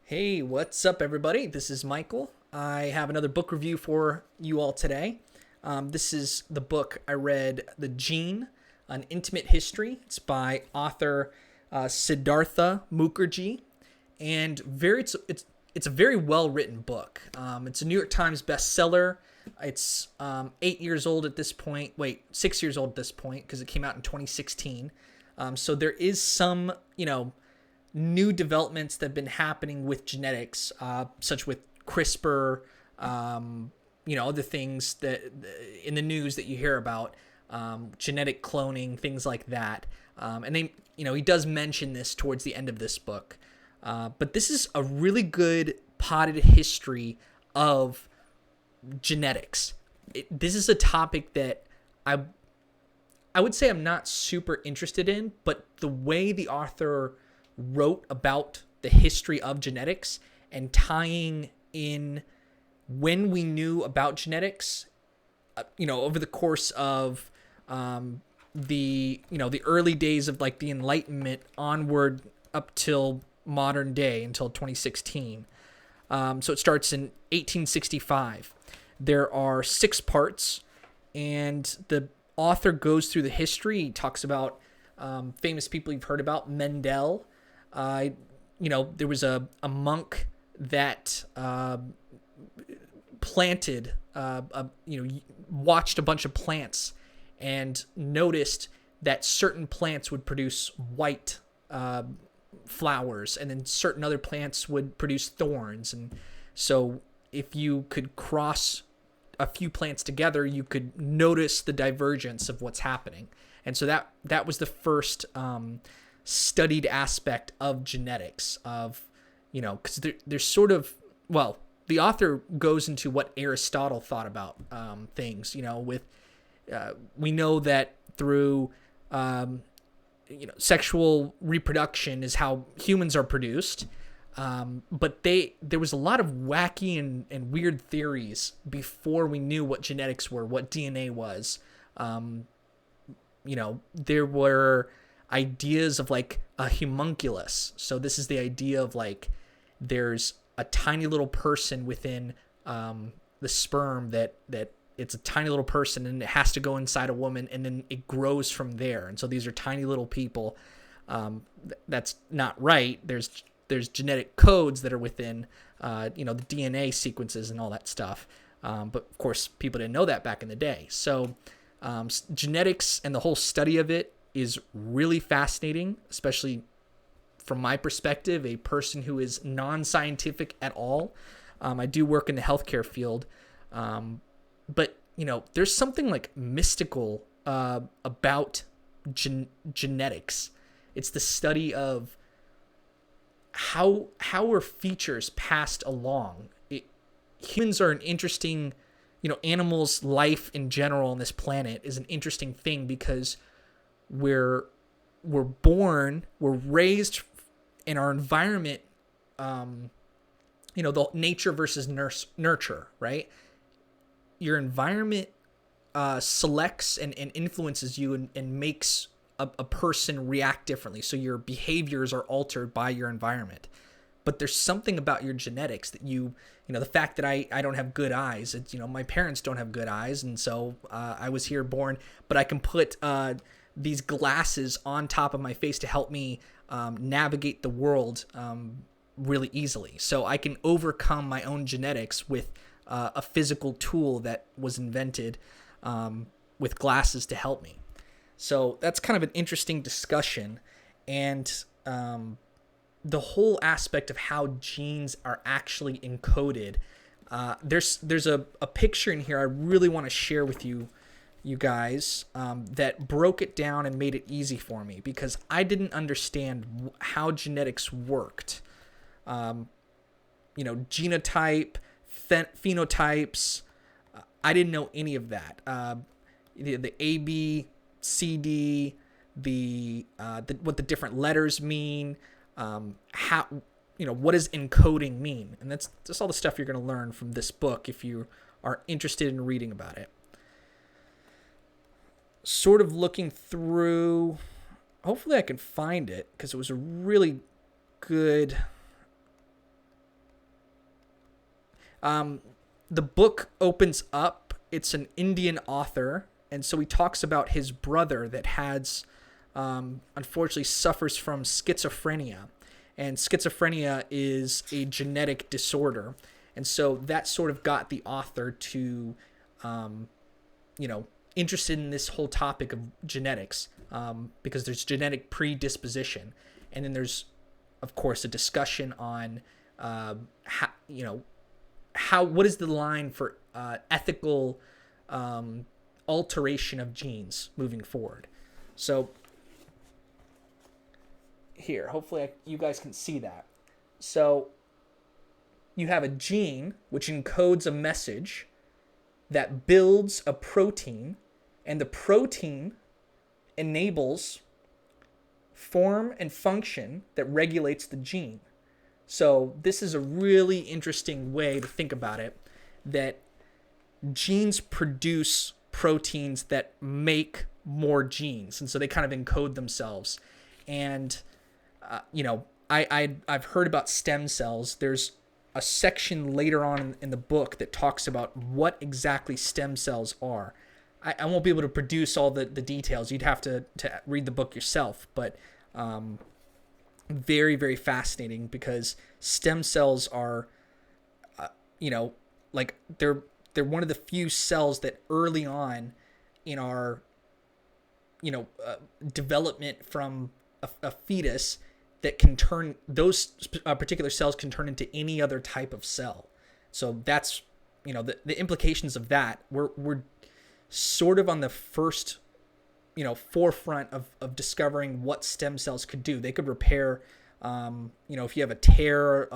Hey, what's up, everybody? This is Michael. I have another book review for you all today. This is the book I read, The Gene, An Intimate History. It's by author Siddhartha Mukherjee, and it's a very well written book. It's a New York Times bestseller. It's 8 years old at this point. Wait, 6 years old at this point because it came out in 2016. So there is some, new developments that have been happening with genetics, such with CRISPR, other things that in the news that you hear about, genetic cloning, things like that. And he does mention this towards the end of this book. But this is a really good potted history of genetics. This is a topic that I would say I'm not super interested in, but the way the author wrote about the history of genetics and tying in when we knew about genetics, over the course of the early days of like the Enlightenment onward up till modern day until 2016. So it starts in 1865. There are 6 parts, and the author goes through the history. He talks about famous people you've heard about, Mendel. There was a monk that planted, watched a bunch of plants and noticed that certain plants would produce white flowers, and then certain other plants would produce thorns. And so if you could cross a few plants together, you could notice the divergence of what's happening. And so that was the first studied aspect of genetics, of because there's sort of, well, the author goes into what Aristotle thought about things. We know that through sexual reproduction is how humans are produced. But there was a lot of wacky and weird theories before we knew what genetics were, what DNA was. There were ideas of like a homunculus. So this is the idea of like there's a tiny little person within the sperm that it's a tiny little person, and it has to go inside a woman, and then it grows from there. And so these are tiny little people. That's not right. There's genetic codes that are within the DNA sequences and all that stuff. But of course, people didn't know that back in the day. So genetics and the whole study of it is really fascinating, especially from my perspective, a person who is non-scientific at all. I do work in the healthcare field, but there's something like mystical about genetics. It's the study of how are features passed along. Humans are an interesting, animals' life in general on this planet is an interesting thing because we're born, we're raised in our environment, the nature versus nurture, right? Your environment selects and influences you and makes a person react differently. So your behaviors are altered by your environment. But there's something about your genetics that the fact that I don't have good eyes, it's, my parents don't have good eyes. And so I was here born, but I can put these glasses on top of my face to help me navigate the world really easily. So I can overcome my own genetics with a physical tool that was invented with glasses to help me. So that's kind of an interesting discussion. And the whole aspect of how genes are actually encoded. There's a picture in here I really want to share with you guys, that broke it down and made it easy for me because I didn't understand how genetics worked. Genotype, phenotypes. I didn't know any of that. The A, B, C, D, what the different letters mean, how, what does encoding mean? And that's all the stuff you're going to learn from this book if you are interested in reading about it. Sort of looking through, hopefully I can find it because it was a really good The book opens up. It's an Indian author, and so he talks about his brother that has, unfortunately, suffers from schizophrenia. And schizophrenia is a genetic disorder. And so that sort of got the author to, interested in this whole topic of genetics, because there's genetic predisposition. And then there's, of course, a discussion on what is the line for ethical alteration of genes moving forward. So here, hopefully you guys can see that. So you have a gene which encodes a message that builds a protein, and the protein enables form and function that regulates the gene. So this is a really interesting way to think about it, that genes produce proteins that make more genes, and so they kind of encode themselves. And I've heard about stem cells. There's a section later on in the book that talks about what exactly stem cells are. I won't be able to produce all the details. You'd have to read the book yourself, but very, very fascinating, because stem cells are, they're one of the few cells that early on in our, development from a fetus, that can turn, those particular cells can turn into any other type of cell. So that's, the implications of that. We're sort of on the first, forefront of discovering what stem cells could do. They could repair, if you have a tear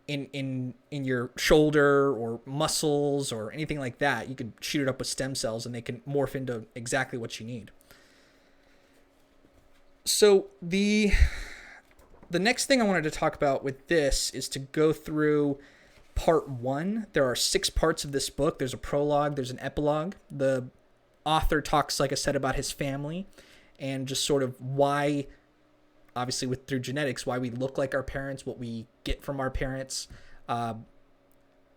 in your shoulder or muscles or anything like that, you could shoot it up with stem cells and they can morph into exactly what you need. So the next thing I wanted to talk about with this is to go through part 1. There are 6 parts of this book. There's a prologue, there's an epilogue. The author talks, like I said, about his family and just sort of why, obviously through genetics, why we look like our parents, what we get from our parents,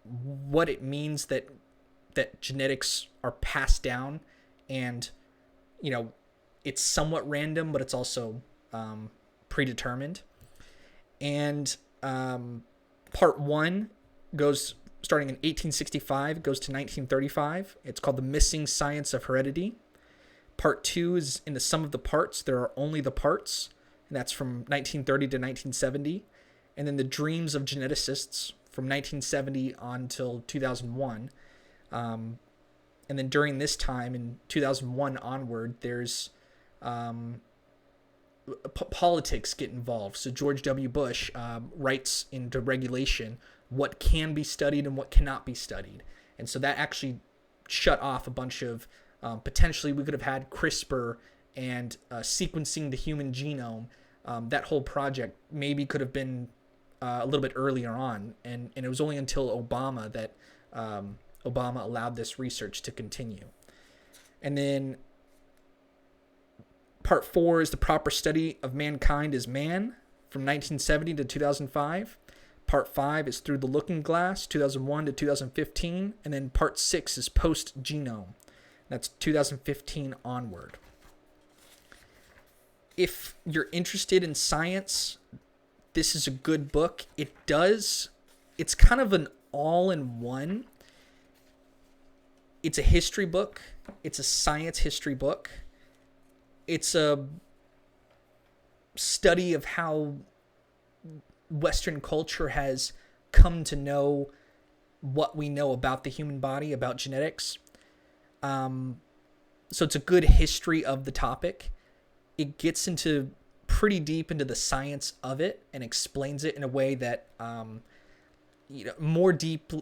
what it means that genetics are passed down, and it's somewhat random, but it's also predetermined. And part 1 goes starting in 1865, goes to 1935. It's called The Missing Science of Heredity. Part 2 is in the sum of the parts. There are only the parts, and that's from 1930 to 1970. And then The Dreams of Geneticists from 1970 on till 2001. And then during this time, in 2001 onward, there's politics get involved. So George W. Bush writes into regulation what can be studied and what cannot be studied. And so that actually shut off a bunch of, potentially we could have had CRISPR and sequencing the human genome. That whole project maybe could have been a little bit earlier on. And it was only until Obama that Obama allowed this research to continue. And then part 4 is The Proper Study of Mankind as Man from 1970 to 2005. Part 5 is Through the Looking Glass, 2001 to 2015. And then part 6 is Post-Genome. That's 2015 onward. If you're interested in science, this is a good book. It's kind of an all-in-one. It's a history book. It's a science history book. It's a study of how Western culture has come to know what we know about the human body, about genetics. So it's a good history of the topic. It gets into pretty deep into the science of it and explains it in a way that, more deep.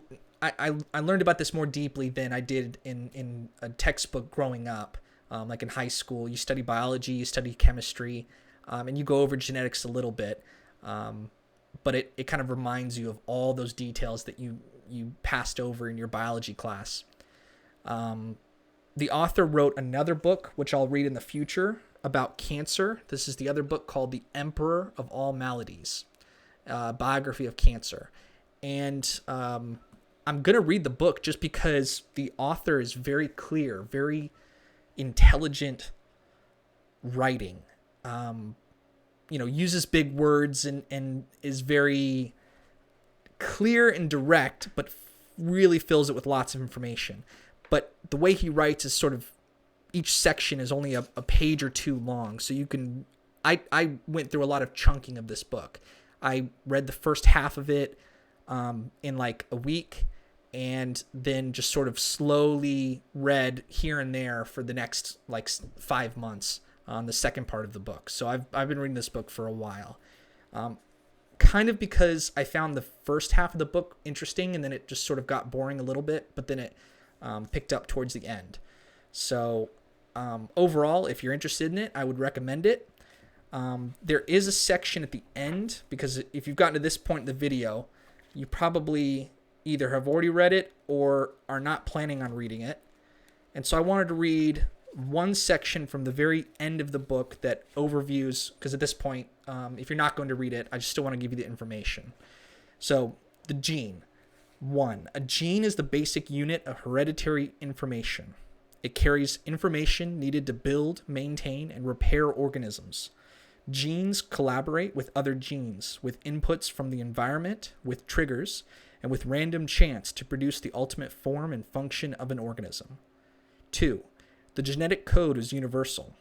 I learned about this more deeply than I did in a textbook growing up. Like in high school, you study biology, you study chemistry, and you go over genetics a little bit. But it kind of reminds you of all those details that you passed over in your biology class. The author wrote another book, which I'll read in the future, about cancer. This is the other book called The Emperor of All Maladies, biography of cancer. And I'm I'm going to read the book just because the author is very clear, very intelligent writing. Uses big words and is very clear and direct, but really fills it with lots of information. But the way he writes is sort of, each section is only a page or two long. So I went through a lot of chunking of this book. I read the first half of it in like a week, and then just sort of slowly read here and there for the next like 5 months on the second part of the book. So I've been reading this book for a while. Kind of because I found the first half of the book interesting, and then it just sort of got boring a little bit, but then it picked up towards the end. So overall, if you're interested in it, I would recommend it. There is a section at the end, because if you've gotten to this point in the video, you probably either have already read it or are not planning on reading it. And so I wanted to read one section from the very end of the book that overviews, because at this point, if you're not going to read it, I just still want to give you the information. So the gene. 1. A gene is the basic unit of hereditary information. It carries information needed to build, maintain, and repair organisms. Genes collaborate with other genes, with inputs from the environment, with triggers, and with random chance to produce the ultimate form and function of an organism. 2. The genetic code is universal.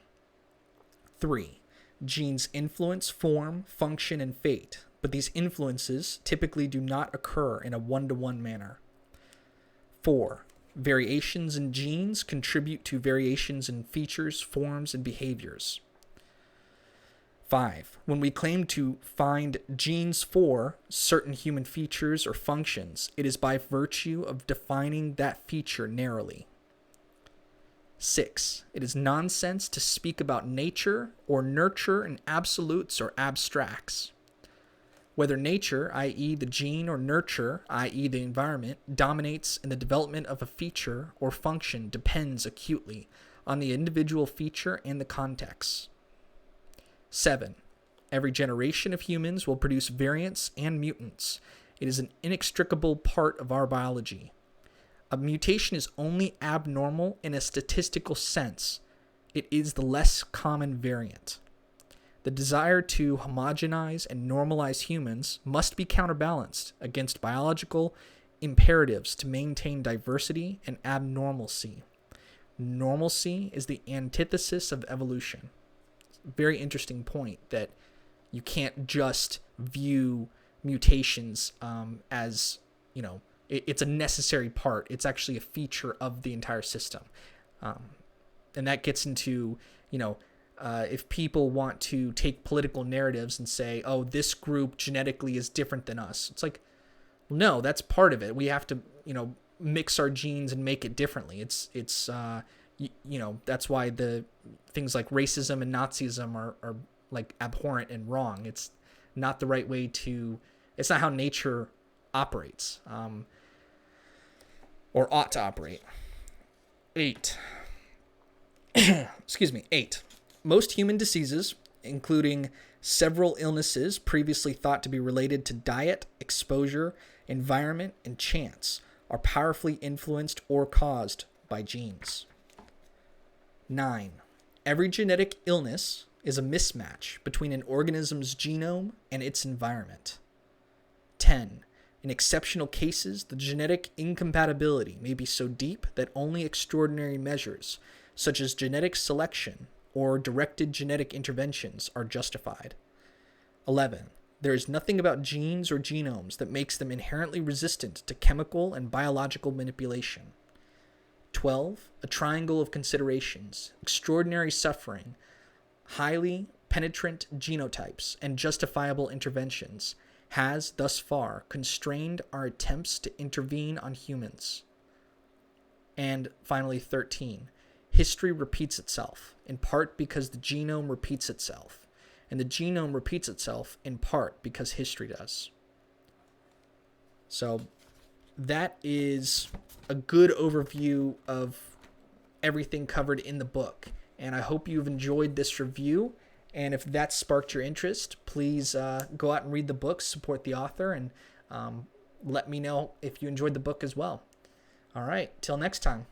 3. Genes influence form, function, and fate, but these influences typically do not occur in a one-to-one manner. 4. Variations in genes contribute to variations in features, forms, and behaviors. 5. When we claim to find genes for certain human features or functions, it is by virtue of defining that feature narrowly. 6. It is nonsense to speak about nature or nurture in absolutes or abstracts. Whether nature, i.e. the gene, or nurture, i.e. the environment, dominates in the development of a feature or function depends acutely on the individual feature and the context. 7. Every generation of humans will produce variants and mutants. It is an inextricable part of our biology. A mutation is only abnormal in a statistical sense. It is the less common variant. The desire to homogenize and normalize humans must be counterbalanced against biological imperatives to maintain diversity and abnormalcy. Normalcy is the antithesis of evolution. Very interesting point that you can't just view mutations as, it's a necessary part. It's actually a feature of the entire system. And that gets into, if people want to take political narratives and say, oh, this group genetically is different than us. It's like, no, that's part of it. We have to, mix our genes and make it differently. It's that's why the things like racism and Nazism are like abhorrent and wrong. It's not the right way it's not how nature operates, or ought to operate. 8. Excuse me. 8. Most human diseases, including several illnesses previously thought to be related to diet, exposure, environment, and chance, are powerfully influenced or caused by genes. 9. Every genetic illness is a mismatch between an organism's genome and its environment. 10. In exceptional cases, the genetic incompatibility may be so deep that only extraordinary measures, such as genetic selection or directed genetic interventions, are justified. 11. There is nothing about genes or genomes that makes them inherently resistant to chemical and biological manipulation. 12. A triangle of considerations: extraordinary suffering, highly penetrant genotypes, and justifiable interventions has, thus far, constrained our attempts to intervene on humans. And finally, 13. History repeats itself, in part because the genome repeats itself, and the genome repeats itself in part because history does. So that is a good overview of everything covered in the book, and I hope you've enjoyed this review. And if that sparked your interest, please go out and read the book, support the author, and let me know if you enjoyed the book as well. All right, till next time.